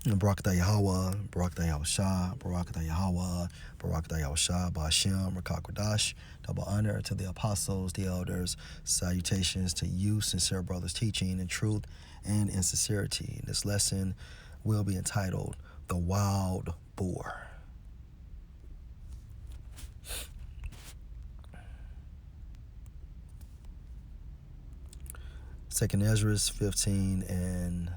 Barakatah Yahweh, Barakatah Yahushua, Barakatah Yahweh, Barakatah Yahushua, Ba'ashem, Rakakwadash. Double honor to the apostles, the elders. Salutations to you, sincere brothers, teaching in truth and in sincerity. This lesson will be entitled The Wild Boar. Second Ezra 15 and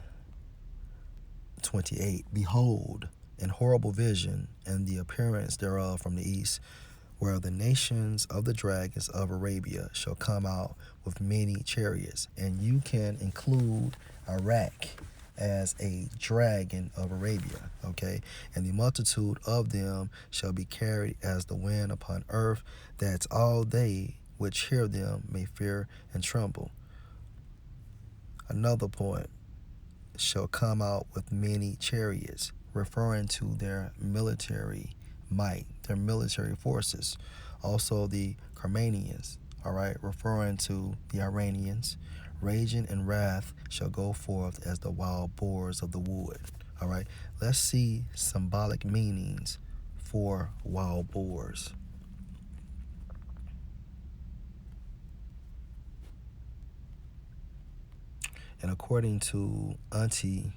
28. Behold, an horrible vision, and the appearance thereof from the east, where the nations of the dragons of Arabia shall come out with many chariots. And you can include Iraq as a dragon of Arabia, okay? And the multitude of them shall be carried as the wind upon earth, that all they which hear them may fear and tremble. Another point, shall come out with many chariots, referring to their military might, their military forces. Also the Carmanians, all right, referring to the Iranians. Raging in wrath shall go forth as the wild boars of the wood. All right, let's see symbolic meanings for wild boars. And according to antiflow.com,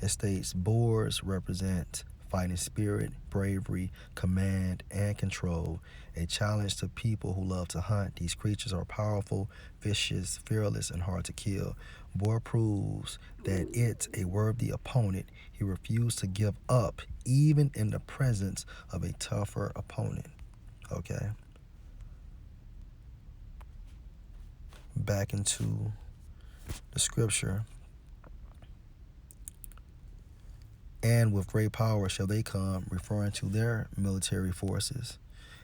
it states boars represent fighting spirit, bravery, command, and control. A challenge to people who love to hunt. These creatures are powerful, vicious, fearless, and hard to kill. Boar proves that it's a worthy opponent. He refused to give up even in the presence of a tougher opponent. Okay. Back into the scripture. And with great power shall they come, referring to their military forces,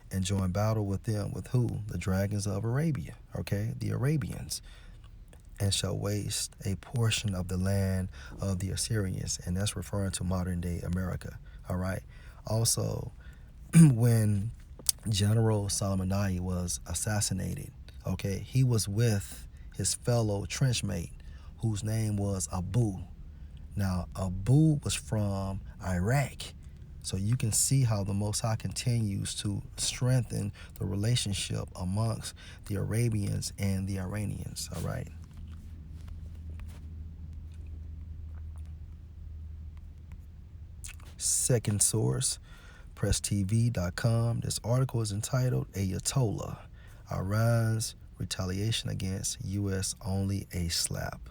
and join battle with them. With who? The dragons of Arabia, okay? The Arabians. And shall waste a portion of the land of the Assyrians. And that's referring to modern day America, all right? Also, when General Soleimani was assassinated, okay, he was with his fellow trenchmate, whose name was Abu. Now, Abu was from Iraq. So you can see how the Most High continues to strengthen the relationship amongst the Arabians and the Iranians, all right? Second source, presstv.com. This article is entitled Ayatollah, Iran's retaliation against U.S. only a slap.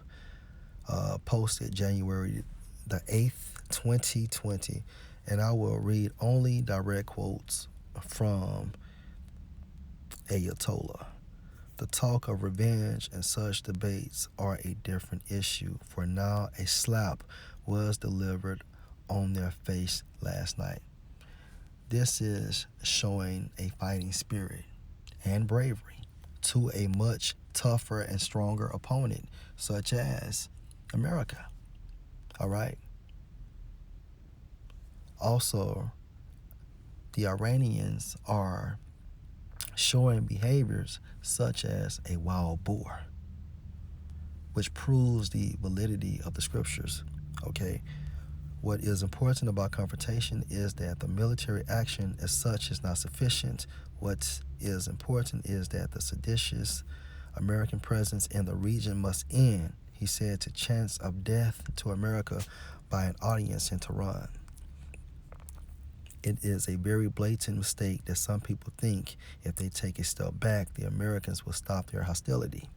Posted January the 8th, 2020. And I will read only direct quotes from Ayatollah. The talk of revenge and such debates are a different issue, for now a slap was delivered on their face last night. This is showing a fighting spirit and bravery to a much tougher and stronger opponent, such as America. All right. Also, the Iranians are showing behaviors such as a wild boar, which proves the validity of the scriptures. Okay. What is important about confrontation is that the military action as such is not sufficient. What is important is that the seditious American presence in the region must end, he said to chants of death to America by an audience in Tehran. It is a very blatant mistake that some people think if they take a step back, the Americans will stop their hostility.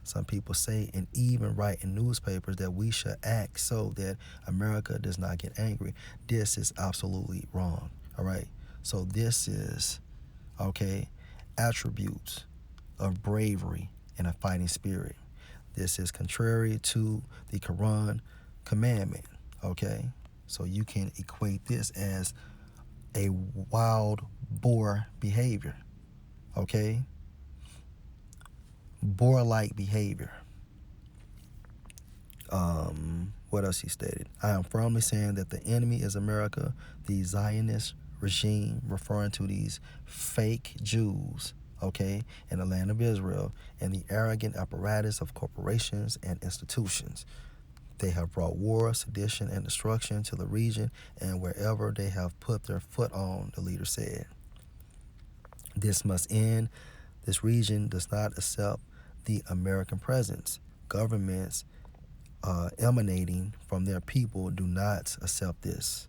Some people say and even write in newspapers that we should act so that America does not get angry. This is absolutely wrong, all right? So this is, okay, attributes of bravery and a fighting spirit. This is contrary to the Quran commandment, okay? So you can equate this as a wild boar behavior, okay? Boar-like behavior. What else he stated? I am firmly saying that the enemy is America, the Zionist regime, referring to these fake Jews, okay, in the land of Israel, and the arrogant apparatus of corporations and institutions. They have brought war, sedition, and destruction to the region and wherever they have put their foot on, the leader said. This must end. This region does not accept the American presence. Governments emanating from their people do not accept this.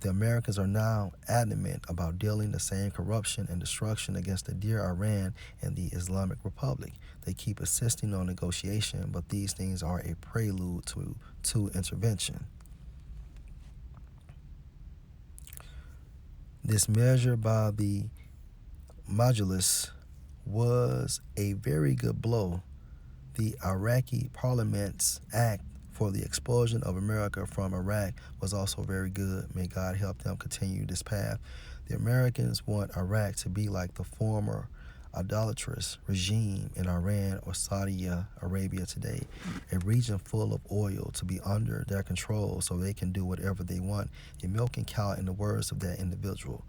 The Americans are now adamant about dealing the same corruption and destruction against the dear Iran and the Islamic Republic. They keep insisting on negotiation, but these things are a prelude to intervention. This measure by the Majlis was a very good blow. The Iraqi Parliament's act for the expulsion of America from Iraq was also very good. May God help them continue this path. The Americans want Iraq to be like the former idolatrous regime in Iran or Saudi Arabia today, a region full of oil to be under their control so they can do whatever they want, a milking cow in the words of that individual,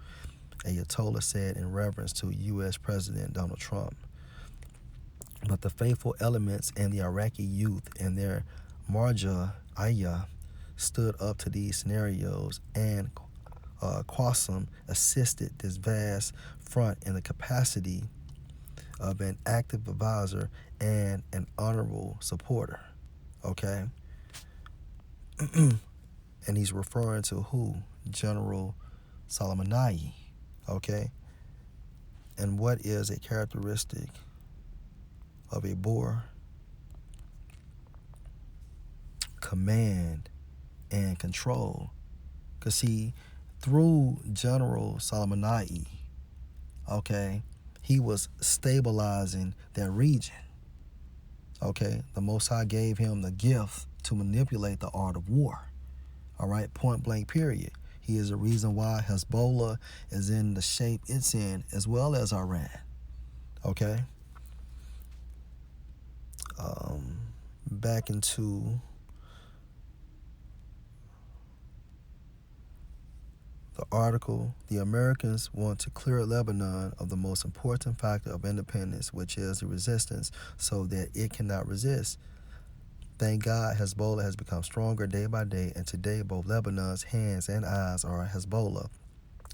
Ayatollah said in reference to U.S. President Donald Trump. But the faithful elements and the Iraqi youth and their Marja Ayah stood up to these scenarios, and Qasim assisted this vast front in the capacity of an active advisor and an honorable supporter. Okay? And he's referring to who? General Soleimani. Okay? And what is a characteristic of a Boer? Command and control. Because see, through General Soleimani, okay, he was stabilizing that region. Okay, the Most High gave him the gift to manipulate the art of war. All right, point blank period. He is the reason why Hezbollah is in the shape it's in, as well as Iran. Okay. Back into the article. The Americans want to clear Lebanon of the most important factor of independence, which is the resistance, so that it cannot resist. Thank God Hezbollah has become stronger day by day, and today both Lebanon's hands and eyes are Hezbollah.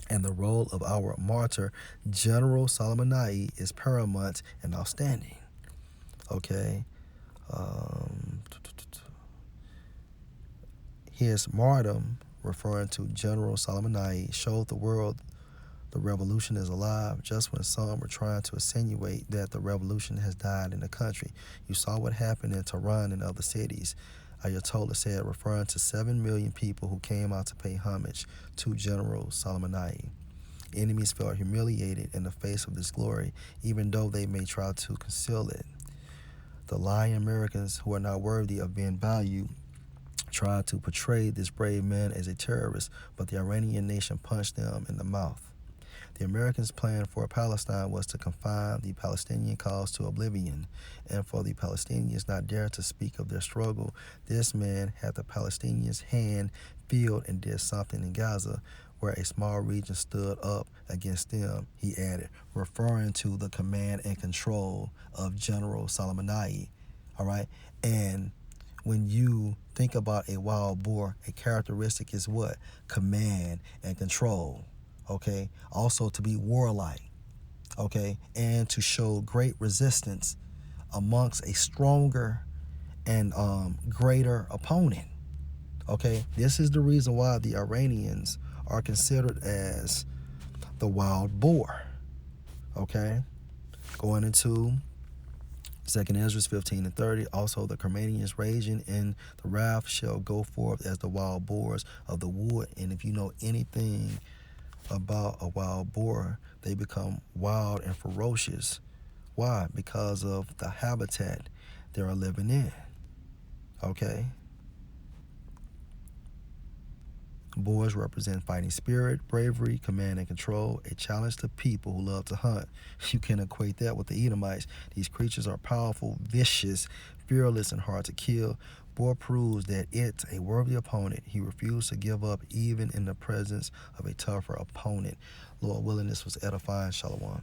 And the role of our martyr, General Soleimani, is paramount and outstanding. Okay. His martyrdom, referring to General Soleimani, showed the world the revolution is alive just when some were trying to insinuate that the revolution has died in the country. You saw what happened in Tehran and other cities, Ayatollah said, referring to 7 million people who came out to pay homage to General Soleimani. Enemies felt humiliated in the face of this glory, even though they may try to conceal it. The lying Americans who are not worthy of being valued tried to portray this brave man as a terrorist, but the Iranian nation punched them in the mouth. The Americans' plan for Palestine was to confine the Palestinian cause to oblivion, and for the Palestinians not dare to speak of their struggle. This man had the Palestinians' hand filled and did something in Gaza, where a small region stood up against them, he added, referring to the command and control of General Soleimani. All right? And when you think about a wild boar, a characteristic is what? Command and control. Okay? Also to be warlike. Okay? And to show great resistance amongst a stronger and greater opponent. Okay? This is the reason why the Iranians are considered as the wild boar. Okay? Going into 2nd Ezra 15:30. Also the Carmanians raging in the wrath shall go forth as the wild boars of the wood. And if you know anything about a wild boar, they become wild and ferocious. Why? Because of the habitat they are living in. Okay? Boars represent fighting spirit, bravery, command, and control, a challenge to people who love to hunt. You can equate that with the Edomites. These creatures are powerful, vicious, fearless, and hard to kill. Boar proves that it's a worthy opponent. He refused to give up even in the presence of a tougher opponent. Lord willing, this was edifying. Shalom.